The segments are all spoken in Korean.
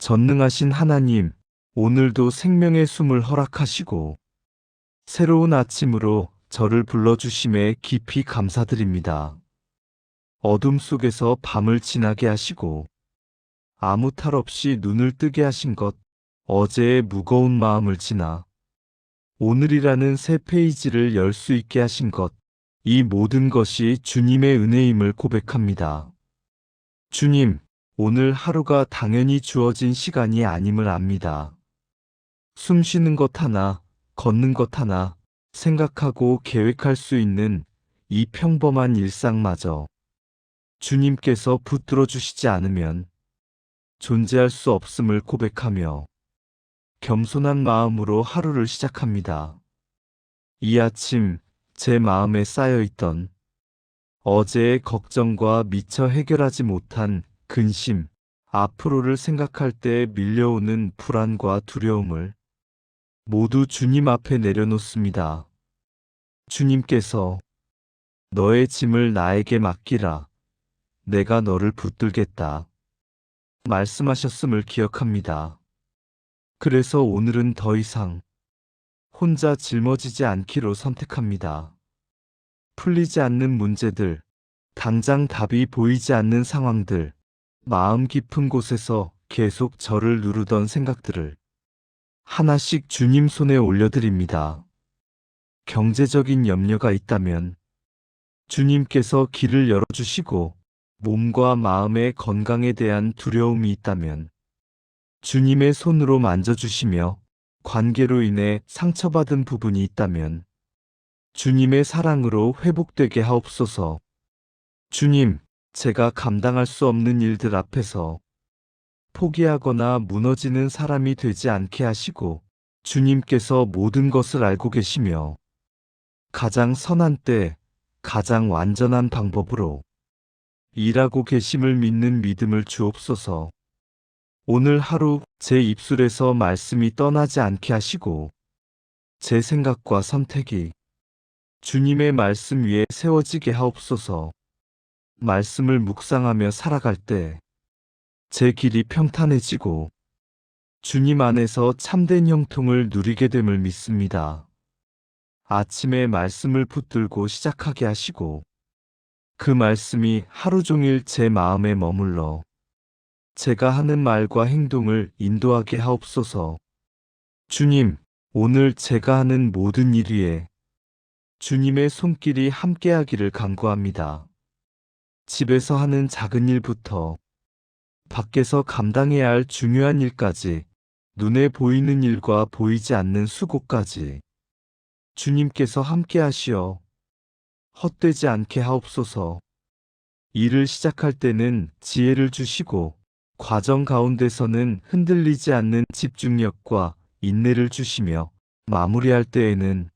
전능하신 하나님, 오늘도 생명의 숨을 허락하시고 새로운 아침으로 저를 불러주심에 깊이 감사드립니다. 어둠 속에서 밤을 지나게 하시고 아무 탈 없이 눈을 뜨게 하신 것, 어제의 무거운 마음을 지나 오늘이라는 새 페이지를 열 수 있게 하신 것, 이 모든 것이 주님의 은혜임을 고백합니다. 주님, 오늘 하루가 당연히 주어진 시간이 아님을 압니다. 숨 쉬는 것 하나, 걷는 것 하나, 생각하고 계획할 수 있는 이 평범한 일상마저 주님께서 붙들어 주시지 않으면 존재할 수 없음을 고백하며 겸손한 마음으로 하루를 시작합니다. 이 아침 제 마음에 쌓여있던 어제의 걱정과 미처 해결하지 못한 근심, 앞으로를 생각할 때 밀려오는 불안과 두려움을 모두 주님 앞에 내려놓습니다. 주님께서 너의 짐을 나에게 맡기라. 내가 너를 붙들겠다. 말씀하셨음을 기억합니다. 그래서 오늘은 더 이상 혼자 짊어지지 않기로 선택합니다. 풀리지 않는 문제들, 당장 답이 보이지 않는 상황들, 마음 깊은 곳에서 계속 저를 누르던 생각들을 하나씩 주님 손에 올려드립니다. 경제적인 염려가 있다면 주님께서 길을 열어주시고 몸과 마음의 건강에 대한 두려움이 있다면 주님의 손으로 만져주시며 관계로 인해 상처받은 부분이 있다면 주님의 사랑으로 회복되게 하옵소서. 주님, 제가 감당할 수 없는 일들 앞에서 포기하거나 무너지는 사람이 되지 않게 하시고 주님께서 모든 것을 알고 계시며 가장 선한 때, 가장 완전한 방법으로 일하고 계심을 믿는 믿음을 주옵소서. 오늘 하루 제 입술에서 말씀이 떠나지 않게 하시고 제 생각과 선택이 주님의 말씀 위에 세워지게 하옵소서. 말씀을 묵상하며 살아갈 때 제 길이 평탄해지고 주님 안에서 참된 형통을 누리게 됨을 믿습니다. 아침에 말씀을 붙들고 시작하게 하시고 그 말씀이 하루 종일 제 마음에 머물러 제가 하는 말과 행동을 인도하게 하옵소서. 주님, 오늘 제가 하는 모든 일 위에 주님의 손길이 함께하기를 간구합니다. 집에서 하는 작은 일부터 밖에서 감당해야 할 중요한 일까지, 눈에 보이는 일과 보이지 않는 수고까지 주님께서 함께 하시어 헛되지 않게 하옵소서. 일을 시작할 때는 지혜를 주시고 과정 가운데서는 흔들리지 않는 집중력과 인내를 주시며 마무리할 때에는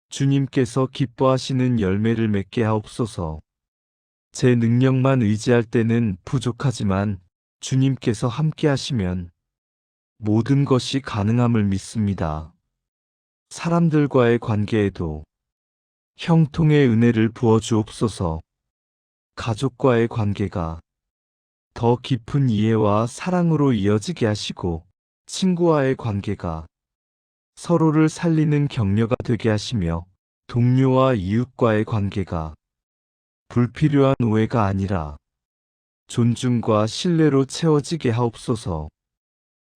주님께서 기뻐하시는 열매를 맺게 하옵소서. 제 능력만 의지할 때는 부족하지만 주님께서 함께 하시면 모든 것이 가능함을 믿습니다. 사람들과의 관계에도 형통의 은혜를 부어 주옵소서. 가족과의 관계가 더 깊은 이해와 사랑으로 이어지게 하시고 친구와의 관계가 서로를 살리는 격려가 되게 하시며 동료와 이웃과의 관계가 불필요한 오해가 아니라 존중과 신뢰로 채워지게 하옵소서.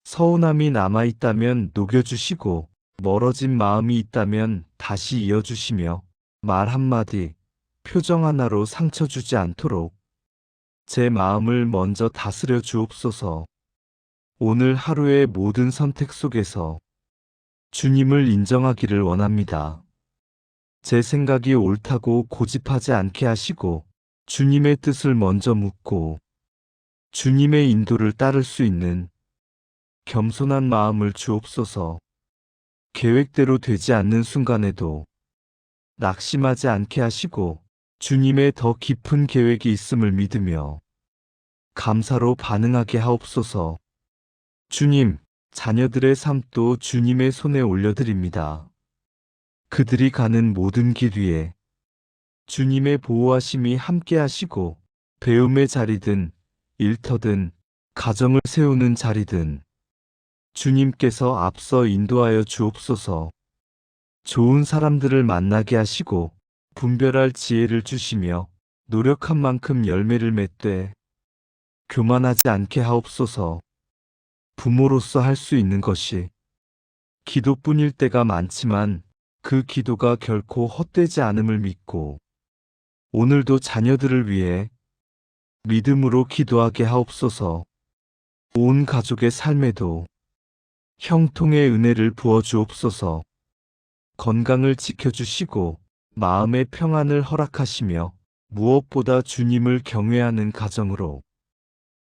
서운함이 남아있다면 녹여주시고 멀어진 마음이 있다면 다시 이어주시며 말 한마디, 표정 하나로 상처 주지 않도록 제 마음을 먼저 다스려 주옵소서. 오늘 하루의 모든 선택 속에서 주님을 인정하기를 원합니다. 제 생각이 옳다고 고집하지 않게 하시고 주님의 뜻을 먼저 묻고 주님의 인도를 따를 수 있는 겸손한 마음을 주옵소서. 계획대로 되지 않는 순간에도 낙심하지 않게 하시고 주님의 더 깊은 계획이 있음을 믿으며 감사로 반응하게 하옵소서. 주님, 자녀들의 삶도 주님의 손에 올려드립니다. 그들이 가는 모든 길 위에 주님의 보호하심이 함께 하시고 배움의 자리든 일터든 가정을 세우는 자리든 주님께서 앞서 인도하여 주옵소서. 좋은 사람들을 만나게 하시고 분별할 지혜를 주시며 노력한 만큼 열매를 맺되 교만하지 않게 하옵소서. 부모로서 할 수 있는 것이 기도뿐일 때가 많지만 그 기도가 결코 헛되지 않음을 믿고 오늘도 자녀들을 위해 믿음으로 기도하게 하옵소서. 온 가족의 삶에도 형통의 은혜를 부어 주옵소서. 건강을 지켜주시고 마음의 평안을 허락하시며 무엇보다 주님을 경외하는 가정으로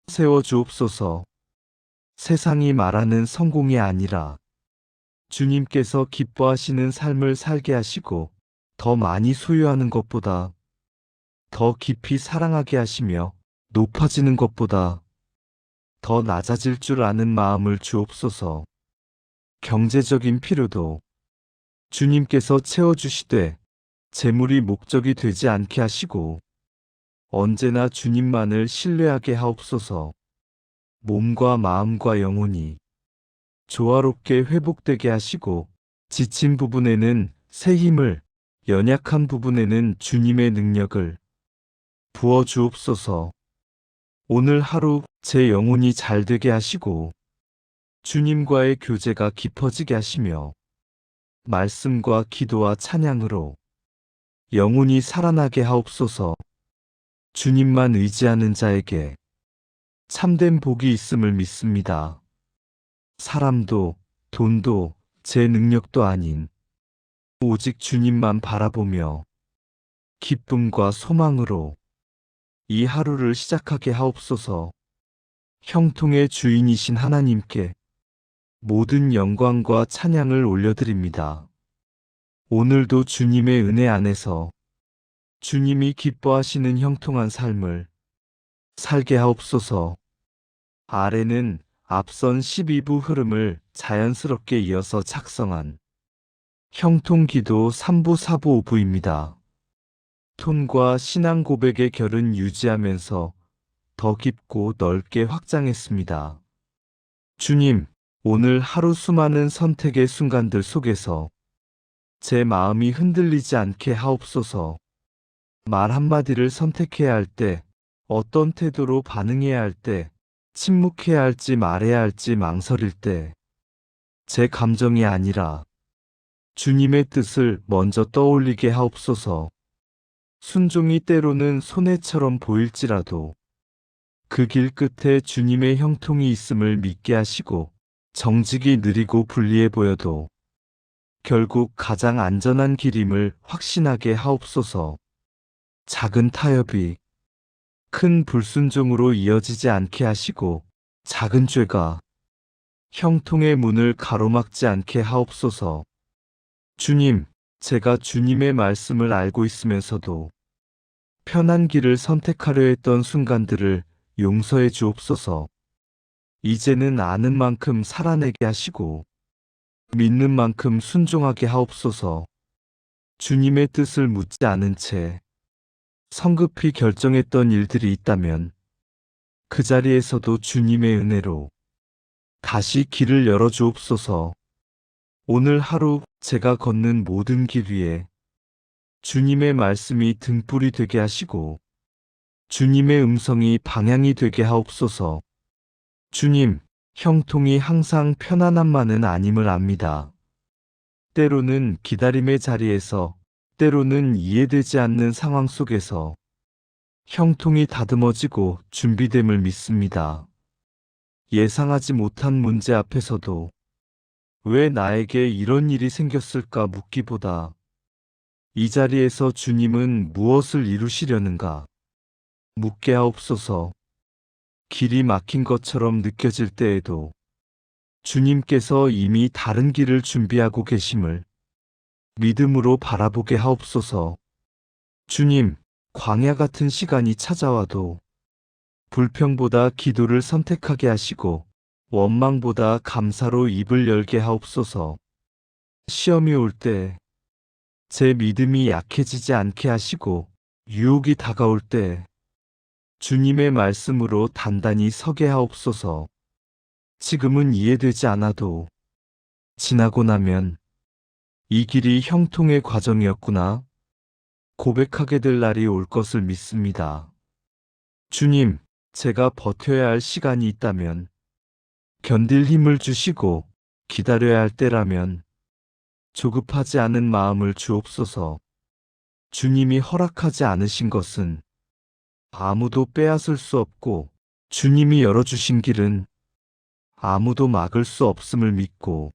세워 주옵소서. 세상이 말하는 성공이 아니라 주님께서 기뻐하시는 삶을 살게 하시고 더 많이 소유하는 것보다 더 깊이 사랑하게 하시며 높아지는 것보다 더 낮아질 줄 아는 마음을 주옵소서. 경제적인 필요도 주님께서 채워주시되 재물이 목적이 되지 않게 하시고 언제나 주님만을 신뢰하게 하옵소서. 몸과 마음과 영혼이 조화롭게 회복되게 하시고 지친 부분에는 새 힘을, 연약한 부분에는 주님의 능력을 부어 주옵소서. 오늘 하루 제 영혼이 잘 되게 하시고 주님과의 교제가 깊어지게 하시며 말씀과 기도와 찬양으로 영혼이 살아나게 하옵소서. 주님만 의지하는 자에게 참된 복이 있음을 믿습니다. 사람도 돈도 제 능력도 아닌 오직 주님만 바라보며 기쁨과 소망으로 이 하루를 시작하게 하옵소서. 형통의 주인이신 하나님께 모든 영광과 찬양을 올려드립니다. 오늘도 주님의 은혜 안에서 주님이 기뻐하시는 형통한 삶을 살게 하옵소서. 아래는 앞선 12부 흐름을 자연스럽게 이어서 작성한 형통기도 3부, 4부, 5부입니다. 톤과 신앙 고백의 결은 유지하면서 더 깊고 넓게 확장했습니다. 주님, 오늘 하루 수많은 선택의 순간들 속에서 제 마음이 흔들리지 않게 하옵소서. 말 한마디를 선택해야 할 때, 어떤 태도로 반응해야 할 때, 침묵해야 할지 말해야 할지 망설일 때, 제 감정이 아니라 주님의 뜻을 먼저 떠올리게 하옵소서. 순종이 때로는 손해처럼 보일지라도 그 길 끝에 주님의 형통이 있음을 믿게 하시고 정직이 느리고 불리해 보여도 결국 가장 안전한 길임을 확신하게 하옵소서. 작은 타협이 큰 불순종으로 이어지지 않게 하시고 작은 죄가 형통의 문을 가로막지 않게 하옵소서. 주님, 제가 주님의 말씀을 알고 있으면서도 편한 길을 선택하려 했던 순간들을 용서해 주옵소서. 이제는 아는 만큼 살아내게 하시고 믿는 만큼 순종하게 하옵소서. 주님의 뜻을 묻지 않은 채 성급히 결정했던 일들이 있다면 그 자리에서도 주님의 은혜로 다시 길을 열어 주옵소서. 오늘 하루 제가 걷는 모든 길 위에 주님의 말씀이 등불이 되게 하시고 주님의 음성이 방향이 되게 하옵소서. 주님, 형통이 항상 편안함만은 아님을 압니다. 때로는 기다림의 자리에서, 때로는 이해되지 않는 상황 속에서 형통이 다듬어지고 준비됨을 믿습니다. 예상하지 못한 문제 앞에서도 왜 나에게 이런 일이 생겼을까 묻기보다 이 자리에서 주님은 무엇을 이루시려는가 묻게 하옵소서. 길이 막힌 것처럼 느껴질 때에도 주님께서 이미 다른 길을 준비하고 계심을 믿음으로 바라보게 하옵소서. 주님, 광야 같은 시간이 찾아와도 불평보다 기도를 선택하게 하시고 원망보다 감사로 입을 열게 하옵소서. 시험이 올 때 제 믿음이 약해지지 않게 하시고 유혹이 다가올 때 주님의 말씀으로 단단히 서게 하옵소서. 지금은 이해되지 않아도 지나고 나면 이 길이 형통의 과정이었구나 고백하게 될 날이 올 것을 믿습니다. 주님, 제가 버텨야 할 시간이 있다면, 견딜 힘을 주시고 기다려야 할 때라면 조급하지 않은 마음을 주옵소서. 주님이 허락하지 않으신 것은 아무도 빼앗을 수 없고 주님이 열어주신 길은 아무도 막을 수 없음을 믿고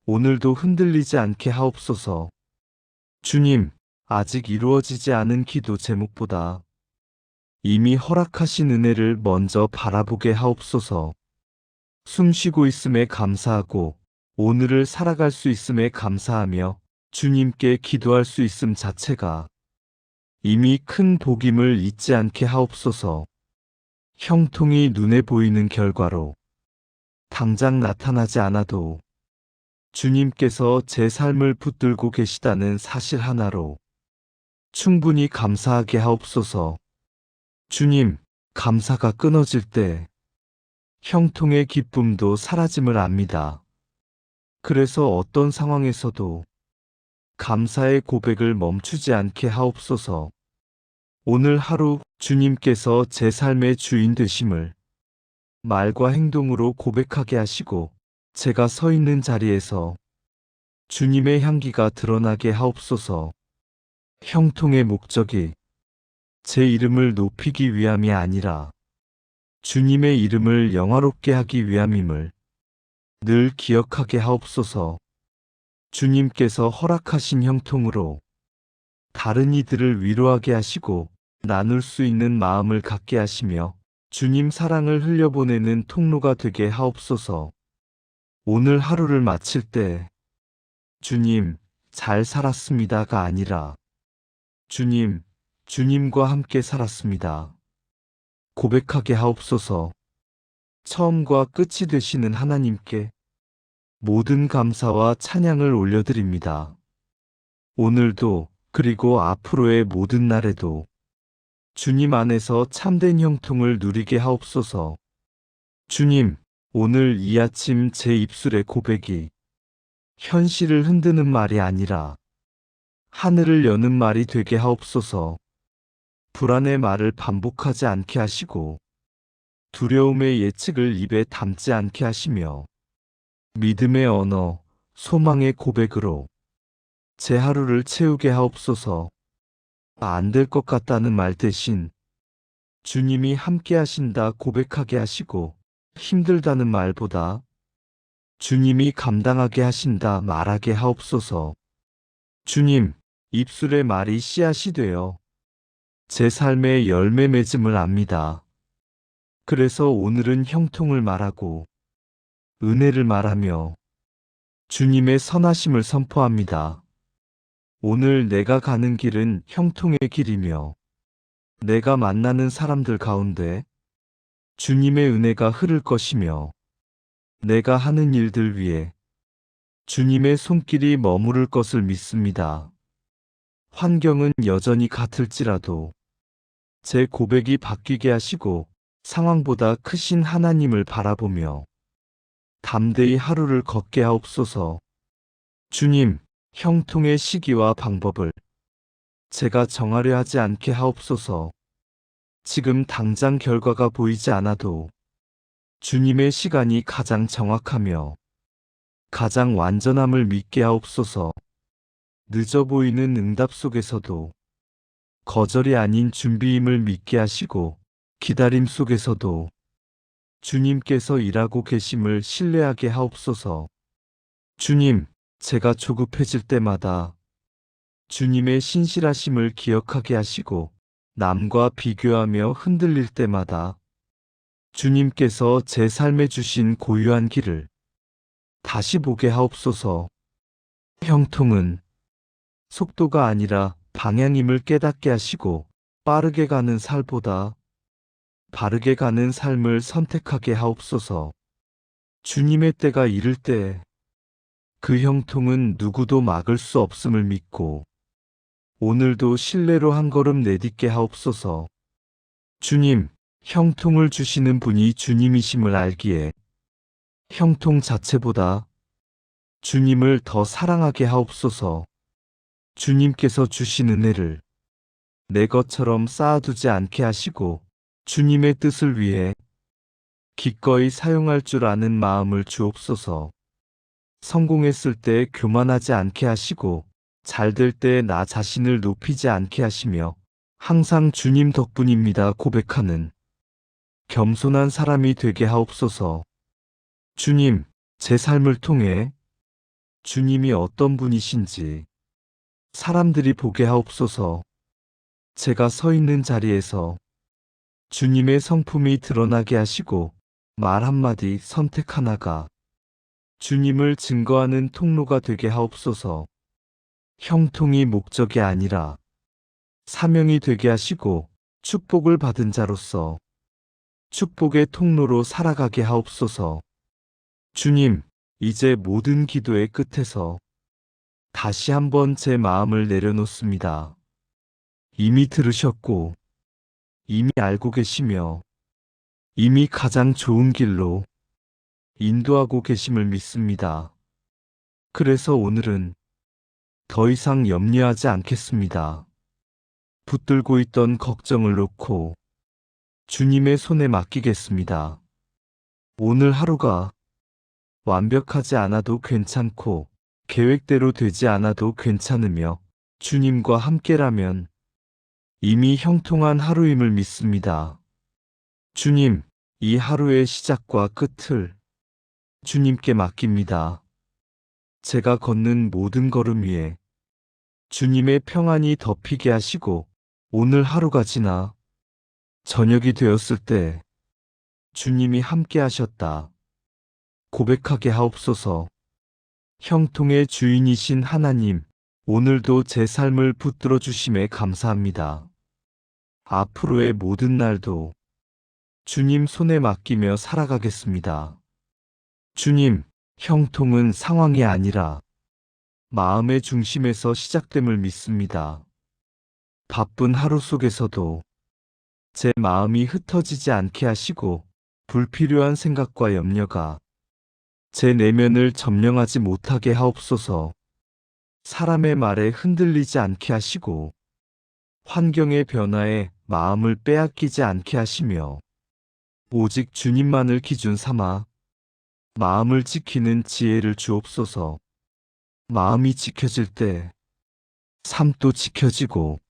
오늘도 흔들리지 않게 하옵소서. 주님, 아직 이루어지지 않은 기도 제목보다 이미 허락하신 은혜를 먼저 바라보게 하옵소서. 숨 쉬고 있음에 감사하고 오늘을 살아갈 수 있음에 감사하며 주님께 기도할 수 있음 자체가 이미 큰 복임을 잊지 않게 하옵소서. 형통이 눈에 보이는 결과로 당장 나타나지 않아도 주님께서 제 삶을 붙들고 계시다는 사실 하나로 충분히 감사하게 하옵소서. 주님, 감사가 끊어질 때 형통의 기쁨도 사라짐을 압니다. 그래서 어떤 상황에서도 감사의 고백을 멈추지 않게 하옵소서. 오늘 하루 주님께서 제 삶의 주인 되심을 말과 행동으로 고백하게 하시고 제가 서 있는 자리에서 주님의 향기가 드러나게 하옵소서. 형통의 목적이 제 이름을 높이기 위함이 아니라 주님의 이름을 영화롭게 하기 위함임을 늘 기억하게 하옵소서. 주님께서 허락하신 형통으로 다른 이들을 위로하게 하시고 나눌 수 있는 마음을 갖게 하시며 주님 사랑을 흘려보내는 통로가 되게 하옵소서. 오늘 하루를 마칠 때 주님, 잘 살았습니다가 아니라 주님, 주님과 함께 살았습니다. 고백하게 하옵소서. 처음과 끝이 되시는 하나님께 모든 감사와 찬양을 올려드립니다. 오늘도 그리고 앞으로의 모든 날에도 주님 안에서 참된 형통을 누리게 하옵소서. 주님, 오늘 이 아침 제 입술의 고백이 현실을 흔드는 말이 아니라 하늘을 여는 말이 되게 하옵소서. 불안의 말을 반복하지 않게 하시고 두려움의 예측을 입에 담지 않게 하시며 믿음의 언어, 소망의 고백으로 제 하루를 채우게 하옵소서. 안 될 것 같다는 말 대신 주님이 함께 하신다 고백하게 하시고 힘들다는 말보다 주님이 감당하게 하신다 말하게 하옵소서. 주님, 입술의 말이 씨앗이 되어 제 삶의 열매 맺음을 압니다. 그래서 오늘은 형통을 말하고 은혜를 말하며 주님의 선하심을 선포합니다. 오늘 내가 가는 길은 형통의 길이며 내가 만나는 사람들 가운데 주님의 은혜가 흐를 것이며 내가 하는 일들 위에 주님의 손길이 머무를 것을 믿습니다. 환경은 여전히 같을지라도 제 고백이 바뀌게 하시고 상황보다 크신 하나님을 바라보며 담대히 하루를 걷게 하옵소서. 주님, 형통의 시기와 방법을 제가 정하려 하지 않게 하옵소서. 지금 당장 결과가 보이지 않아도 주님의 시간이 가장 정확하며 가장 완전함을 믿게 하옵소서. 늦어 보이는 응답 속에서도 거절이 아닌 준비임을 믿게 하시고 기다림 속에서도 주님께서 일하고 계심을 신뢰하게 하옵소서. 주님, 제가 조급해질 때마다 주님의 신실하심을 기억하게 하시고 남과 비교하며 흔들릴 때마다 주님께서 제 삶에 주신 고유한 길을 다시 보게 하옵소서. 형통은 속도가 아니라 방향임을 깨닫게 하시고 빠르게 가는 살보다 바르게 가는 삶을 선택하게 하옵소서. 주님의 때가 이를 때 그 형통은 누구도 막을 수 없음을 믿고 오늘도 신뢰로 한 걸음 내딛게 하옵소서. 주님, 형통을 주시는 분이 주님이심을 알기에 형통 자체보다 주님을 더 사랑하게 하옵소서. 주님께서 주신 은혜를 내 것처럼 쌓아두지 않게 하시고 주님의 뜻을 위해 기꺼이 사용할 줄 아는 마음을 주옵소서. 성공했을 때 교만하지 않게 하시고 잘 될 때 나 자신을 높이지 않게 하시며 항상 주님 덕분입니다 고백하는 겸손한 사람이 되게 하옵소서. 주님, 제 삶을 통해 주님이 어떤 분이신지 사람들이 보게 하옵소서. 제가 서 있는 자리에서 주님의 성품이 드러나게 하시고 말 한마디 선택 하나가 주님을 증거하는 통로가 되게 하옵소서. 형통이 목적이 아니라 사명이 되게 하시고 축복을 받은 자로서 축복의 통로로 살아가게 하옵소서. 주님, 이제 모든 기도의 끝에서 다시 한번 제 마음을 내려놓습니다. 이미 들으셨고 이미 알고 계시며 이미 가장 좋은 길로 인도하고 계심을 믿습니다. 그래서 오늘은 더 이상 염려하지 않겠습니다. 붙들고 있던 걱정을 놓고 주님의 손에 맡기겠습니다. 오늘 하루가 완벽하지 않아도 괜찮고 계획대로 되지 않아도 괜찮으며 주님과 함께라면 이미 형통한 하루임을 믿습니다. 주님, 이 하루의 시작과 끝을 주님께 맡깁니다. 제가 걷는 모든 걸음 위에 주님의 평안이 덮이게 하시고 오늘 하루가 지나 저녁이 되었을 때 주님이 함께 하셨다 고백하게 하옵소서. 형통의 주인이신 하나님, 오늘도 제 삶을 붙들어 주심에 감사합니다. 앞으로의 모든 날도 주님 손에 맡기며 살아가겠습니다. 주님, 형통은 상황이 아니라 마음의 중심에서 시작됨을 믿습니다. 바쁜 하루 속에서도 제 마음이 흩어지지 않게 하시고 불필요한 생각과 염려가 제 내면을 점령하지 못하게 하옵소서. 사람의 말에 흔들리지 않게 하시고 환경의 변화에 마음을 빼앗기지 않게 하시며 오직 주님만을 기준 삼아 마음을 지키는 지혜를 주옵소서. 마음이 지켜질 때 삶도 지켜지고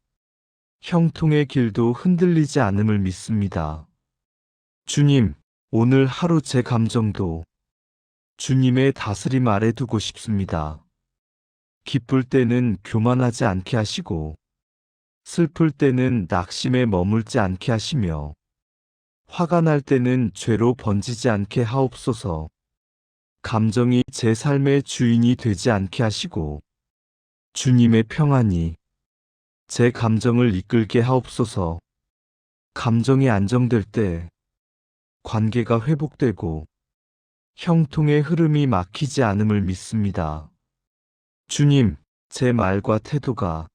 형통의 길도 흔들리지 않음을 믿습니다. 주님, 오늘 하루 제 감정도 주님의 다스림 아래 두고 싶습니다. 기쁠 때는 교만하지 않게 하시고 슬플 때는 낙심에 머물지 않게 하시며 화가 날 때는 죄로 번지지 않게 하옵소서. 감정이 제 삶의 주인이 되지 않게 하시고 주님의 평안이 제 감정을 이끌게 하옵소서. 감정이 안정될 때 관계가 회복되고 형통의 흐름이 막히지 않음을 믿습니다. 주님, 제 말과 태도가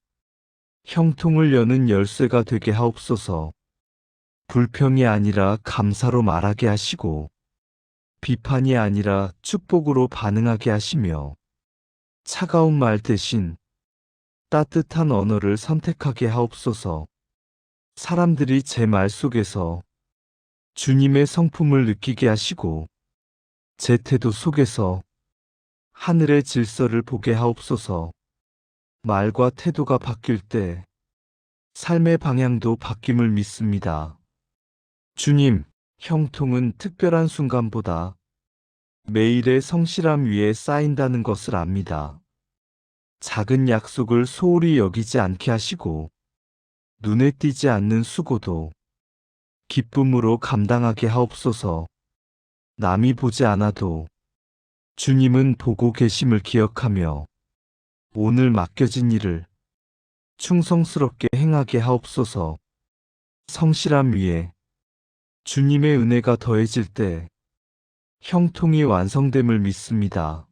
형통을 여는 열쇠가 되게 하옵소서. 불평이 아니라 감사로 말하게 하시고 비판이 아니라 축복으로 반응하게 하시며 차가운 말 대신 따뜻한 언어를 선택하게 하옵소서. 사람들이 제 말 속에서 주님의 성품을 느끼게 하시고 제 태도 속에서 하늘의 질서를 보게 하옵소서. 말과 태도가 바뀔 때 삶의 방향도 바뀜을 믿습니다. 주님, 형통은 특별한 순간보다 매일의 성실함 위에 쌓인다는 것을 압니다. 작은 약속을 소홀히 여기지 않게 하시고 눈에 띄지 않는 수고도 기쁨으로 감당하게 하옵소서. 남이 보지 않아도 주님은 보고 계심을 기억하며 오늘 맡겨진 일을 충성스럽게 행하게 하옵소서. 성실함 위에 주님의 은혜가 더해질 때 형통이 완성됨을 믿습니다.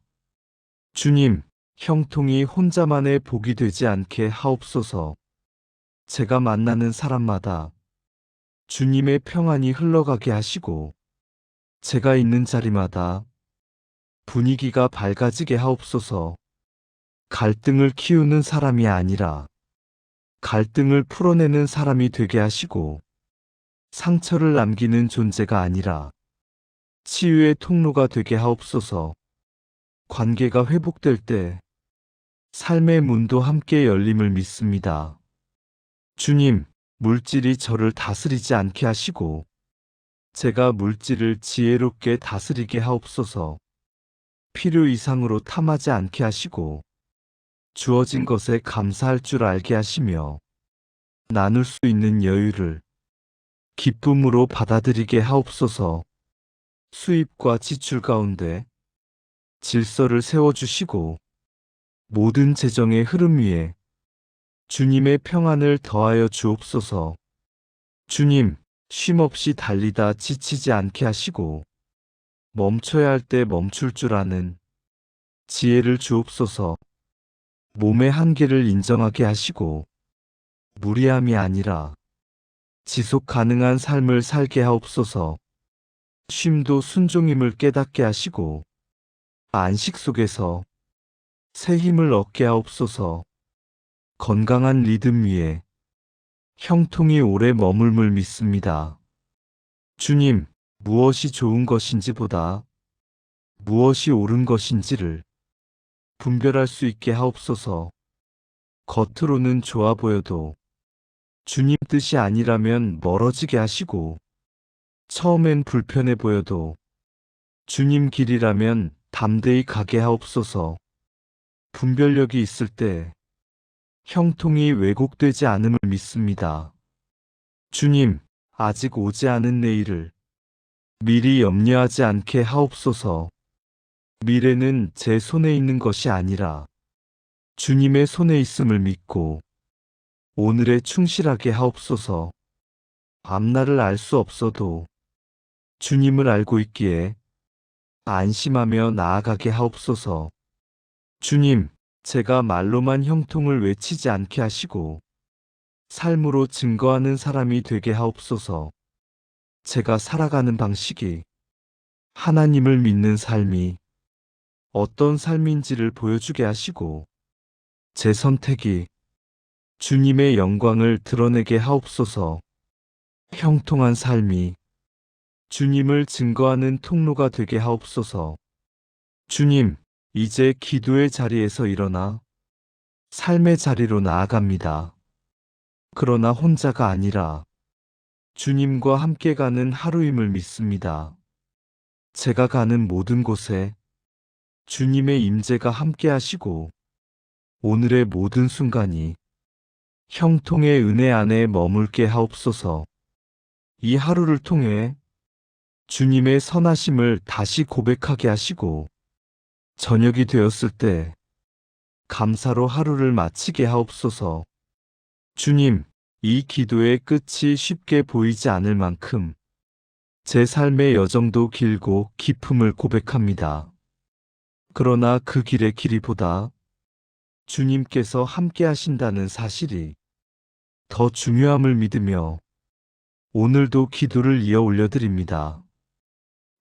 주님, 형통이 혼자만의 복이 되지 않게 하옵소서. 제가 만나는 사람마다 주님의 평안이 흘러가게 하시고 제가 있는 자리마다 분위기가 밝아지게 하옵소서. 갈등을 키우는 사람이 아니라 갈등을 풀어내는 사람이 되게 하시고 상처를 남기는 존재가 아니라 치유의 통로가 되게 하옵소서. 관계가 회복될 때 삶의 문도 함께 열림을 믿습니다. 주님, 물질이 저를 다스리지 않게 하시고 제가 물질을 지혜롭게 다스리게 하옵소서. 필요 이상으로 탐하지 않게 하시고 주어진 것에 감사할 줄 알게 하시며 나눌 수 있는 여유를 기쁨으로 받아들이게 하옵소서. 수입과 지출 가운데 질서를 세워주시고 모든 재정의 흐름 위에 주님의 평안을 더하여 주옵소서. 주님, 쉼없이 달리다 지치지 않게 하시고 멈춰야 할 때 멈출 줄 아는 지혜를 주옵소서. 몸의 한계를 인정하게 하시고 무리함이 아니라 지속 가능한 삶을 살게 하옵소서. 쉼도 순종임을 깨닫게 하시고 안식 속에서 새 힘을 얻게 하옵소서. 건강한 리듬 위에 형통이 오래 머물물 믿습니다. 주님, 무엇이 좋은 것인지보다 무엇이 옳은 것인지를 분별할 수 있게 하옵소서. 겉으로는 좋아 보여도 주님 뜻이 아니라면 멀어지게 하시고 처음엔 불편해 보여도 주님 길이라면 담대히 가게 하옵소서. 분별력이 있을 때 형통이 왜곡되지 않음을 믿습니다. 주님, 아직 오지 않은 내일을 미리 염려하지 않게 하옵소서. 미래는 제 손에 있는 것이 아니라 주님의 손에 있음을 믿고 오늘에 충실하게 하옵소서. 앞날을 알 수 없어도 주님을 알고 있기에 안심하며 나아가게 하옵소서. 주님, 제가 말로만 형통을 외치지 않게 하시고 삶으로 증거하는 사람이 되게 하옵소서. 제가 살아가는 방식이 하나님을 믿는 삶이 어떤 삶인지를 보여주게 하시고 제 선택이 주님의 영광을 드러내게 하옵소서. 형통한 삶이 주님을 증거하는 통로가 되게 하옵소서. 주님, 이제 기도의 자리에서 일어나 삶의 자리로 나아갑니다. 그러나 혼자가 아니라 주님과 함께 가는 하루임을 믿습니다. 제가 가는 모든 곳에 주님의 임재가 함께 하시고 오늘의 모든 순간이 형통의 은혜 안에 머물게 하옵소서. 이 하루를 통해 주님의 선하심을 다시 고백하게 하시고 저녁이 되었을 때 감사로 하루를 마치게 하옵소서. 주님, 이 기도의 끝이 쉽게 보이지 않을 만큼 제 삶의 여정도 길고 깊음을 고백합니다. 그러나 그 길의 길이보다 주님께서 함께 하신다는 사실이 더 중요함을 믿으며 오늘도 기도를 이어 올려드립니다.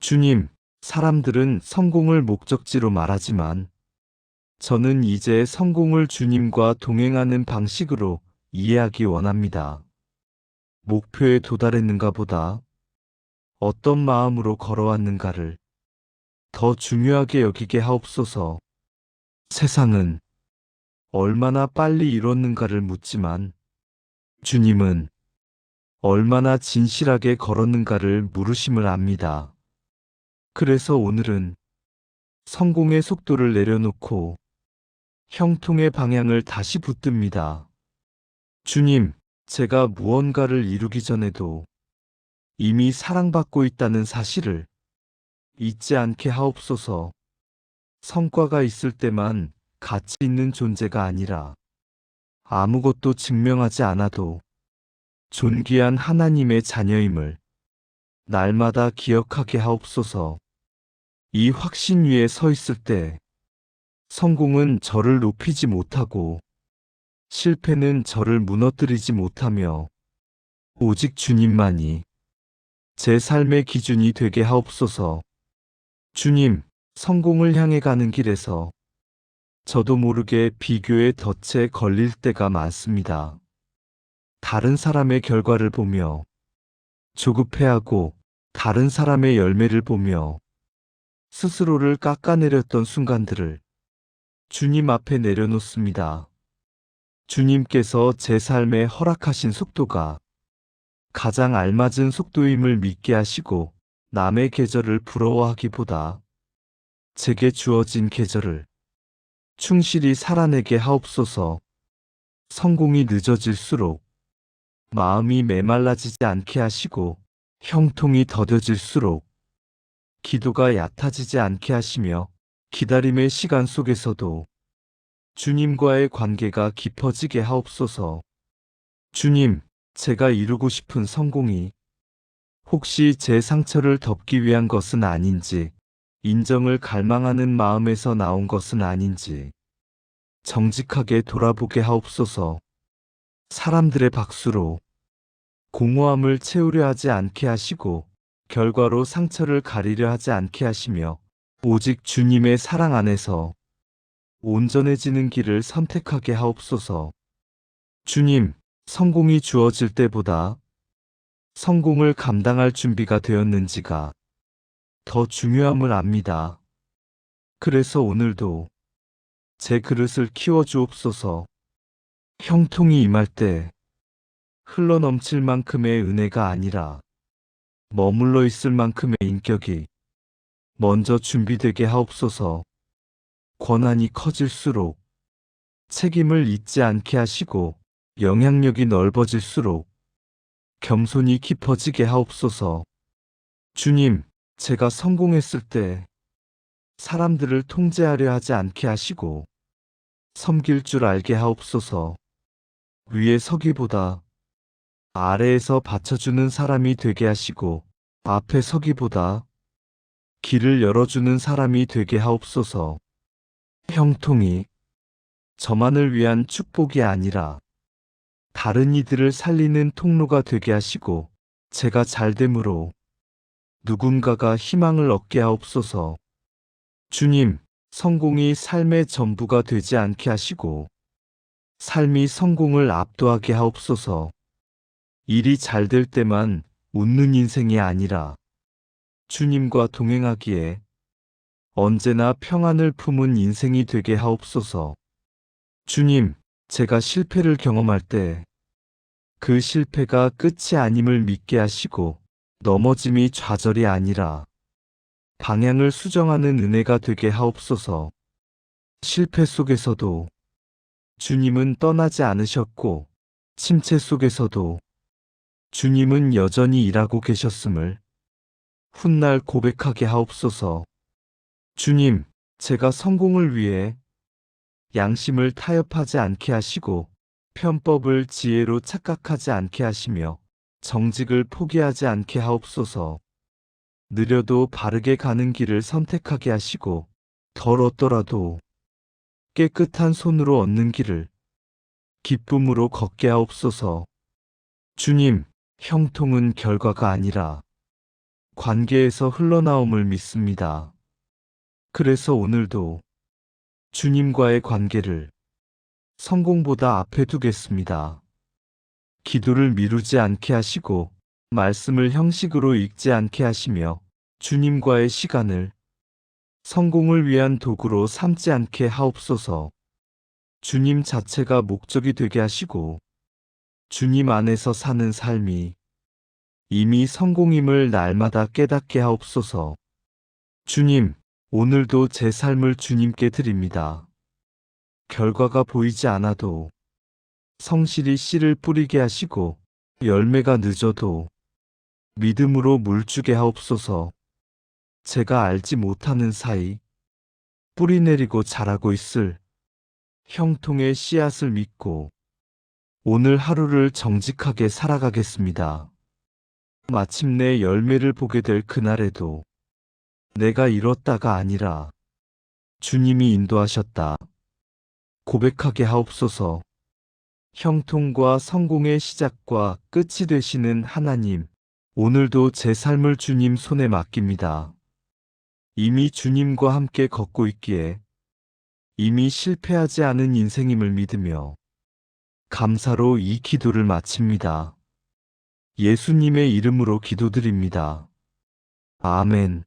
주님, 사람들은 성공을 목적지로 말하지만 저는 이제 성공을 주님과 동행하는 방식으로 이해하기 원합니다. 목표에 도달했는가 보다 어떤 마음으로 걸어왔는가를 더 중요하게 여기게 하옵소서. 세상은 얼마나 빨리 이뤘는가를 묻지만 주님은 얼마나 진실하게 걸었는가를 물으심을 압니다. 그래서 오늘은 성공의 속도를 내려놓고 형통의 방향을 다시 붙듭니다. 주님, 제가 무언가를 이루기 전에도 이미 사랑받고 있다는 사실을 잊지 않게 하옵소서. 성과가 있을 때만 가치 있는 존재가 아니라 아무것도 증명하지 않아도 존귀한 하나님의 자녀임을 날마다 기억하게 하옵소서. 이 확신 위에 서 있을 때 성공은 저를 높이지 못하고 실패는 저를 무너뜨리지 못하며 오직 주님만이 제 삶의 기준이 되게 하옵소서. 주님, 성공을 향해 가는 길에서 저도 모르게 비교의 덫에 걸릴 때가 많습니다. 다른 사람의 결과를 보며 조급해하고 다른 사람의 열매를 보며 스스로를 깎아내렸던 순간들을 주님 앞에 내려놓습니다. 주님께서 제 삶에 허락하신 속도가 가장 알맞은 속도임을 믿게 하시고 남의 계절을 부러워하기보다 제게 주어진 계절을 충실히 살아내게 하옵소서. 성공이 늦어질수록 마음이 메말라지지 않게 하시고 형통이 더뎌질수록 기도가 얕아지지 않게 하시며 기다림의 시간 속에서도 주님과의 관계가 깊어지게 하옵소서. 주님, 제가 이루고 싶은 성공이 혹시 제 상처를 덮기 위한 것은 아닌지, 인정을 갈망하는 마음에서 나온 것은 아닌지 정직하게 돌아보게 하옵소서. 사람들의 박수로 공허함을 채우려 하지 않게 하시고 결과로 상처를 가리려 하지 않게 하시며 오직 주님의 사랑 안에서 온전해지는 길을 선택하게 하옵소서. 주님, 성공이 주어질 때보다 성공을 감당할 준비가 되었는지가 더 중요함을 압니다. 그래서 오늘도 제 그릇을 키워주옵소서. 형통이 임할 때 흘러넘칠 만큼의 은혜가 아니라 머물러 있을 만큼의 인격이 먼저 준비되게 하옵소서. 권한이 커질수록 책임을 잊지 않게 하시고 영향력이 넓어질수록 겸손이 깊어지게 하옵소서. 주님, 제가 성공했을 때 사람들을 통제하려 하지 않게 하시고 섬길 줄 알게 하옵소서. 위에 서기보다 아래에서 받쳐주는 사람이 되게 하시고 앞에 서기보다 길을 열어주는 사람이 되게 하옵소서. 형통이 저만을 위한 축복이 아니라 다른 이들을 살리는 통로가 되게 하시고 제가 잘됨으로 누군가가 희망을 얻게 하옵소서. 주님, 성공이 삶의 전부가 되지 않게 하시고 삶이 성공을 압도하게 하옵소서. 일이 잘 될 때만 웃는 인생이 아니라 주님과 동행하기에 언제나 평안을 품은 인생이 되게 하옵소서. 주님, 제가 실패를 경험할 때 그 실패가 끝이 아님을 믿게 하시고 넘어짐이 좌절이 아니라 방향을 수정하는 은혜가 되게 하옵소서. 실패 속에서도 주님은 떠나지 않으셨고 침체 속에서도 주님은 여전히 일하고 계셨음을 훗날 고백하게 하옵소서. 주님, 제가 성공을 위해 양심을 타협하지 않게 하시고 편법을 지혜로 착각하지 않게 하시며 정직을 포기하지 않게 하옵소서. 느려도 바르게 가는 길을 선택하게 하시고 덜 얻더라도 깨끗한 손으로 얻는 길을 기쁨으로 걷게 하옵소서. 주님, 형통은 결과가 아니라 관계에서 흘러나옴을 믿습니다. 그래서 오늘도 주님과의 관계를 성공보다 앞에 두겠습니다. 기도를 미루지 않게 하시고 말씀을 형식으로 읽지 않게 하시며 주님과의 시간을 성공을 위한 도구로 삼지 않게 하옵소서. 주님 자체가 목적이 되게 하시고 주님 안에서 사는 삶이 이미 성공임을 날마다 깨닫게 하옵소서. 주님, 오늘도 제 삶을 주님께 드립니다. 결과가 보이지 않아도 성실히 씨를 뿌리게 하시고 열매가 늦어도 믿음으로 물주게 하옵소서. 제가 알지 못하는 사이 뿌리 내리고 자라고 있을 형통의 씨앗을 믿고 오늘 하루를 정직하게 살아가겠습니다. 마침내 열매를 보게 될 그날에도 내가 이뤘다가 아니라 주님이 인도하셨다 고백하게 하옵소서. 형통과 성공의 시작과 끝이 되시는 하나님, 오늘도 제 삶을 주님 손에 맡깁니다. 이미 주님과 함께 걷고 있기에 이미 실패하지 않은 인생임을 믿으며 감사로 이 기도를 마칩니다. 예수님의 이름으로 기도드립니다. 아멘.